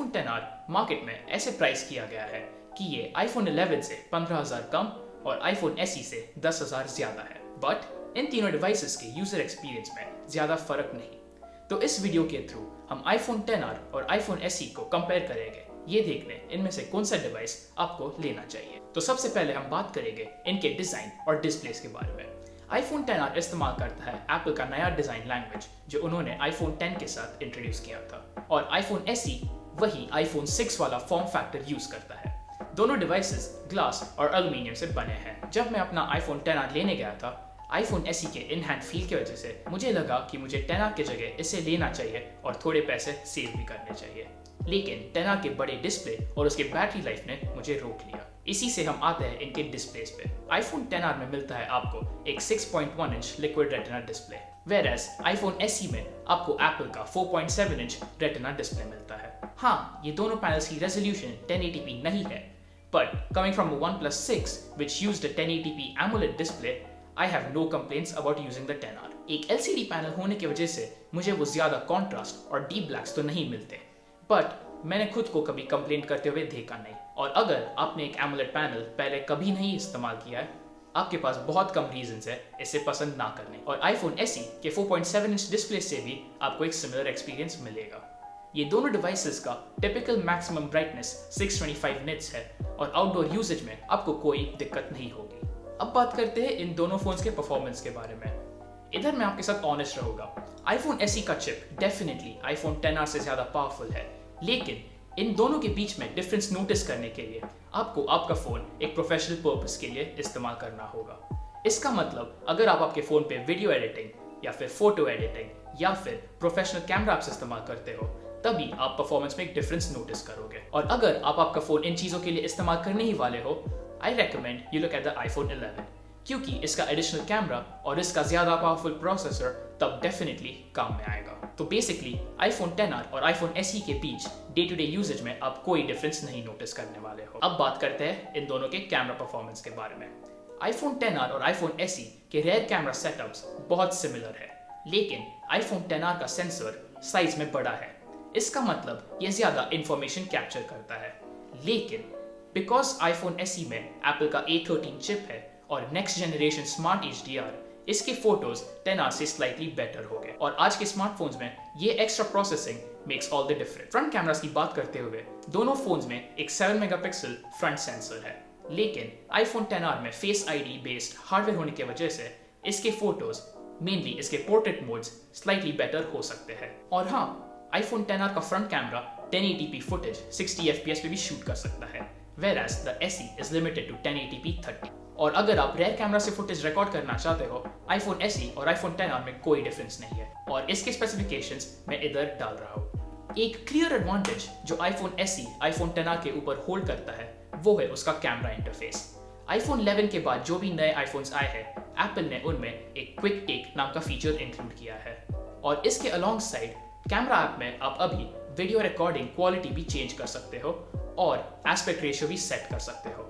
iPhone XR market में ऐसे price किया गया है कि ये iPhone 11 से 15,000 कम और iPhone SE से 10,000 ज्यादा है, बट इन तीनों डिवाइसेस के यूजर एक्सपीरियंस में ज्यादा फर्क नहीं। तो इस वीडियो के थ्रू हम iPhone XR और iPhone SE को कंपेयर करेंगे, ये देखने इनमें से कौन सा डिवाइस आपको लेना चाहिए। तो सबसे पहले हम बात करेंगे इनके डिजाइन और डिस्प्लेस के बारे में। iPhone XR इस्तेमाल करता है एप्पल का नया डिजाइन लैंग्वेज जो उन्होंने iPhone X के साथ इंट्रोड्यूस किया था, और iPhone SE वही iPhone 6 वाला फॉर्म फैक्टर यूज करता है। दोनों डिवाइसेस ग्लास और एल्यूमिनियम से बने हैं। जब मैं अपना iPhone XR लेने गया था, iPhone SE के इन हैंड फील की वजह से मुझे लगा कि मुझे XR की जगह इसे लेना चाहिए और थोड़े पैसे सेव भी करने चाहिए, लेकिन XR के बड़े डिस्प्ले और उसके बैटरी लाइफ ने मुझे रोक लिया। इसी से हम आते हैं इनके डिस्प्लेस पे। iPhone XR में मिलता है आपको एक 6.1 inch liquid retina display, whereas iPhone SE में आपको एप्पल का 4.7 इंच रेटिना डिस्प्ले मिलता है। हाँ, ये दोनों पैनल्स की रेजोल्यूशन 1080p नहीं है, but coming from a OnePlus 6 which used a 1080p AMOLED display, I have no complaints about using the XR। एक LCD पैनल होने की वजह से मुझे वो ज्यादा कॉन्ट्रास्ट और डीप ब्लैक्स तो नहीं मिलते, बट मैंने खुद को कभी कंप्लेंट करते हुए देखा नहीं। और अगर आपने एक AMOLED पैनल पहले कभी नहीं इस्तेमाल किया है, आपके पास बहुत कम रीजंस है इसे पसंद ना करने। और iPhone SE के 4.7 इंच डिस्प्ले से भी आपको एक सिमिलर एक्सपीरियंस मिलेगा। ये दोनों डिवाइसेस का टिपिकल मैक्सिमम ब्राइटनेस 625 निट्स है और आउटडोर यूजेज में आपको कोई दिक्कत नहीं होगी। अब बात करते हैं इन दोनों फोन्स के परफॉर्मेंस के बारे में। इधर मैं आपके साथ ऑनेस्ट रहूंगा, iPhone SE का चिप डेफिनेटली iPhone XR से ज्यादा पावरफुल है, लेकिन इन दोनों के बीच में डिफरेंस नोटिस करने के लिए आपको आपका फोन एक प्रोफेशनल पर्पस के लिए इस्तेमाल करना होगा। इसका मतलब अगर आप आपके फोन पे वीडियो एडिटिंग या फिर फोटो एडिटिंग या फिर प्रोफेशनल कैमरा ऐप्स इस्तेमाल करते हो, तभी आप परफॉर्मेंस में एक डिफरेंस नोटिस करोगे। और अगर आप आपका फोन इन चीजों के लिए इस्तेमाल करने ही वाले हो, I recommend you look at the iPhone 11, क्योंकि इसका एडिशनल कैमरा और इसका ज्यादा पावरफुल प्रोसेसर तब डेफिनेटली काम में आएगा। तो बेसिकली iPhone XR और iPhone SE के बीच डे टू डे यूजेज में आप कोई डिफरेंस नहीं नोटिस करने वाले हो। अब बात करते हैं इन दोनों के कैमरा परफॉर्मेंस के बारे में। iPhone XR और iPhone SE के रेयर कैमरा सेटअप्स बहुत सिमिलर है, लेकिन iPhone XR का सेंसर साइज में बड़ा है। इसका मतलब ये ज्यादा इंफॉर्मेशन कैप्चर करता है, लेकिन बिकॉज iPhone SE में एप्पल का A13 चिप है और नेक्स्ट जनरेशन स्मार्ट HDR, इसके फोटोज XR से स्लाइटली बेटर हो गए। और आज के स्मार्टफोन्स में ये extra processing makes all the difference. Front cameras की बात करते हुए दोनों फोन्स में एक 7 मेगापिक्सल फ्रंट सेंसर है, लेकिन iPhone XR में फेस ID बेस्ड हार्डवेयर होने की वजह से इसके फोटोज, मेनली इसके पोर्ट्रेट मोड्स, स्लाइटली बेटर हो सकते हैं। और हाँ, iPhone XR का front camera 1080p footage 60 FPS पे भी शूट कर सकता है, whereas the SE is limited to 1080p 30। और अगर आप रेयर कैमरा से फुटेज रिकॉर्ड करना चाहते हो, iPhone SE और iPhone XR में कोई डिफरेंस नहीं है, और इसके स्पेसिफिकेशंस मैं इधर डाल रहा हूँ। एक क्लियर एडवांटेज जो iPhone SE iPhone XR के ऊपर होल्ड करता है, वो है उसका कैमरा इंटरफेस। iPhone 11 के बाद जो भी नए iPhones आए हैं, एप्पल ने उनमें एक क्विक टेक नाम का फीचर इंक्लूड किया है, और इसके अलॉन्ग साइड कैमरा ऐप में आप अभी वीडियो रिकॉर्डिंग क्वालिटी भी चेंज कर सकते हो और एस्पेक्ट रेशियो भी सेट कर सकते हो।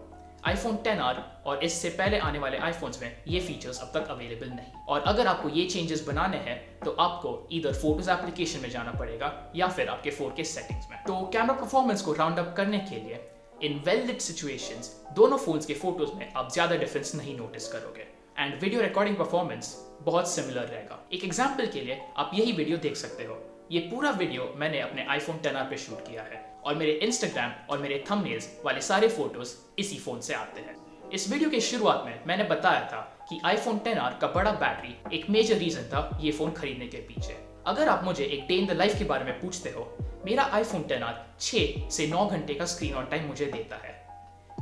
iPhone XR और इससे पहले आने वाले iPhones में ये फीचर्स अब तक अवेलेबल नहीं, और अगर आपको ये चेंजेस बनाने हैं तो आपको इधर फोटोज एप्लीकेशन में जाना पड़ेगा या फिर आपके फोन के सेटिंग्स में। तो कैमरा परफॉर्मेंस को राउंड अप करने के लिए इन वेल लिट सिचुएशंस दोनों फोन्स के फोटोज में आप ज्यादा डिफरेंस नहीं नोटिस करोगे, एंड वीडियो रिकॉर्डिंग परफॉर्मेंस बहुत सिमिलर रहेगा। एक एग्जाम्पल के लिए आप यही वीडियो देख सकते हो। ये पूरा वीडियो मैंने अपने iPhone XR पे शूट किया है, और मेरे Instagram और मेरे थंबनेल्स वाले सारे फोटोज इसी फोन से आते हैं। इस वीडियो के शुरुआत में मैंने बताया था कि iPhone XR का बड़ा बैटरी एक मेजर रीजन था ये फोन खरीदने के पीछे। अगर आप मुझे एक डे इन द लाइफ के बारे में पूछते हो, मेरा iPhone XR 6 से 9 घंटे का स्क्रीन ऑन टाइम मुझे देता है।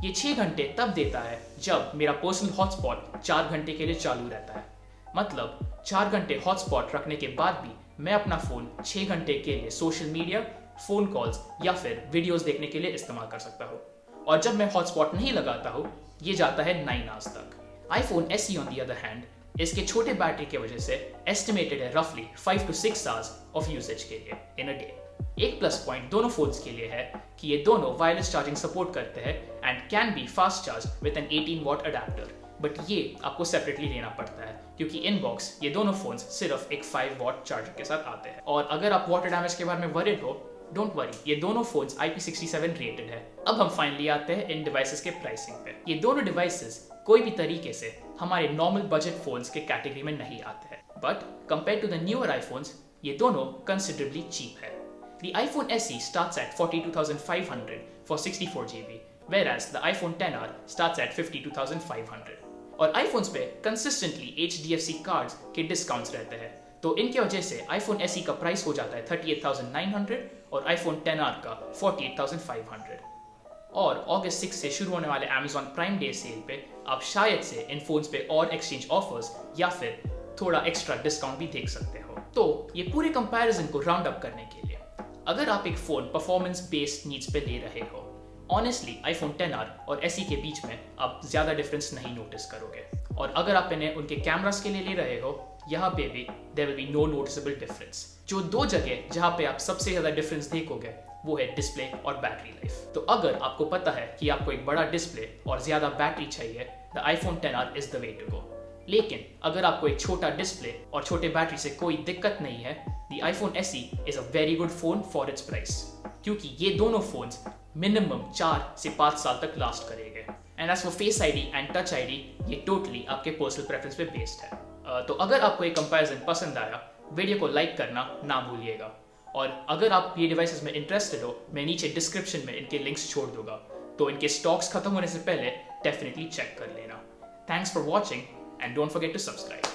ये 6 घंटे तब देता है जब मेरा पर्सनल हॉटस्पॉट 4 घंटे के लिए चालू रहता है। मतलब 4 घंटे हॉटस्पॉट रखने के बाद भी मैं अपना फोन 6 घंटे के लिए सोशल मीडिया, फोन कॉल्स या फिर वीडियोस देखने के लिए इस्तेमाल कर सकता हूँ। और जब मैं हॉटस्पॉट नहीं लगाता हूँ, ये जाता है 9 आवर्स तक। iPhone SE on the other hand, इसके छोटे बैटरी की वजह से एस्टिमेटेड है रफली 5 to 6 आवर्स ऑफ यूसेज के लिए इन अ डे। एक प्लस पॉइंट दोनों फोन्स के लिए है कि ये दोनों वायरलेस चार्जिंग सपोर्ट करते हैं and can be fast charge with an 18 watt adapter, but ये आपको सेपरेटली लेना पड़ता है क्योंकि इनबॉक्स ये दोनों फोन्स सिर्फ एक 5 वॉट चार्जर के साथ आते हैं। और अगर आप वाटर डैमेज के बारे में वरीड हो डोंट वरी, ये दोनों फोन्स IP67 रेटेड है। अब हम फाइनली आते हैं इन डिवाइसेस के प्राइसिंग पे। ये दोनों डिवाइसेस कोई भी तरीके से हमारे नॉर्मल बजट फोन्स के कैटेगरी में नहीं आते हैं, but compare to the newer iPhones ये दोनों कंसिडरेबली चीप है। The iPhone SE starts at 42,500 for 64 GB, whereas the iPhone XR starts at 52,500. और iPhones पे कंसिस्टेंटली HDFC कार्ड्स के डिस्काउंट्स रहते हैं, तो इनकी वजह से iPhone SE का प्राइस हो जाता है 38,900 और iPhone XR का 48,500। और अगस्त 6 से शुरू होने वाले Amazon Prime Day सेल पे आप शायद से इन फोन्स पे और एक्सचेंज ऑफर्स या फिर थोड़ा एक्स्ट्रा डिस्काउंट भी देख सकते हो। तो ये पूरे कंपैरिजन को राउंड अप करने के लिए, अगर आप एक फोन परफॉर्मेंस बेस्ड नीड्स पे ले रहे हो, ऑनेस्टली iPhone XR और SE के बीच में आप ज्यादा डिफरेंस नहीं नोटिस करोगे। और अगर आप इन्हें उनके कैमरास के लिए ले रहे हो, यहाँ पे भी there will be no noticeable difference. जो दो जगह जहाँ पे आप सबसे ज्यादा डिफरेंस देखोगे वो है डिस्प्ले और बैटरी लाइफ। तो अगर आपको पता है कि आपको एक बड़ा डिस्प्ले और ज्यादा बैटरी चाहिए, the iPhone XR is the way to go. लेकिन अगर आपको एक छोटा डिस्प्ले और छोटे बैटरी से कोई दिक्कत नहीं है, the iPhone SE is a very good phone for its price, क्योंकि ये दोनों फोन्स मिनिमम 4 से 5 साल तक लास्ट करेंगे। And as for face ID and touch ID, ये टोटली आपके पर्सनल प्रेफरेंस पे बेस्ड है। तो अगर आपको ये कंपैरिजन पसंद आया, वीडियो को लाइक करना ना भूलिएगा। और अगर आप ये डिवाइसेस में इंटरेस्टेड हो, मैं नीचे डिस्क्रिप्शन में इनके लिंक्स छोड़ दूंगा, तो इनके स्टॉक्स खत्म होने से पहले डेफिनेटली चेक कर लेना। Thanks for watching and don't forget to subscribe.